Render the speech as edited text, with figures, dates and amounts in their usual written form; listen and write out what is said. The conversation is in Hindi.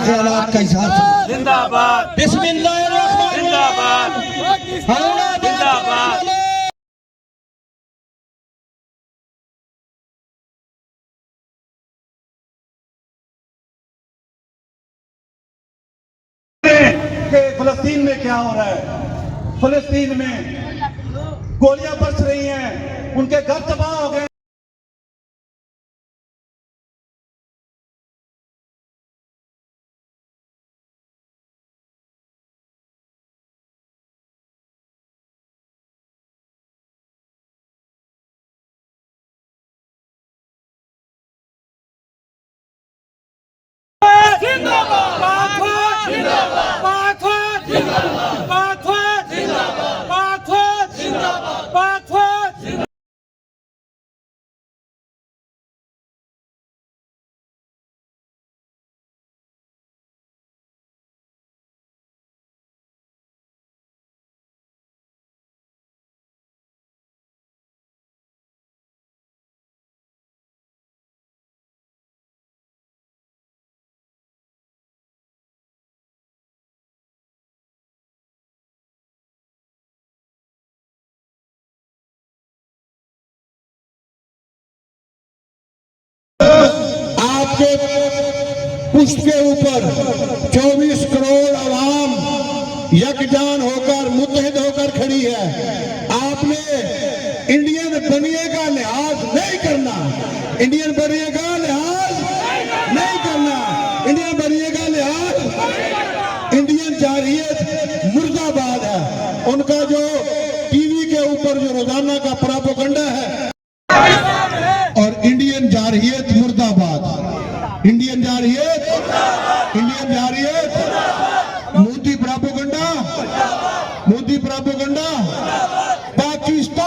ख्यालात का इजहार फरमाएं। जिंदाबाद बिस्मिल्लाहिर्रहमानिर्रहीम। जिंदाबाद जिंदाबाद। कि फलस्तीन में क्या हो रहा है। फलस्तीन में गोलियां बरस रही हैं, उनके घर तबाह हो गए। आपके पुष्ट के ऊपर 24 करोड़ आवाम यकजान होकर मुत्तहिद होकर खड़ी है। आपने इंडियन बनिए का लिहाज नहीं करना, इंडियन बनिए का लिहाज नहीं करना, इंडियन बनिए का लिहाज। इंडियन जारहियत मुर्दाबाद है। उनका जो टीवी के ऊपर जो रोजाना का प्रोपेगेंडा है, और इंडियन जारहियत मुर्दाबाद, इंडियन जारहियत, इंडियन जारहियत, मोदी प्रोपेगेंडा, मोदी प्रोपेगेंडा, पाकिस्तान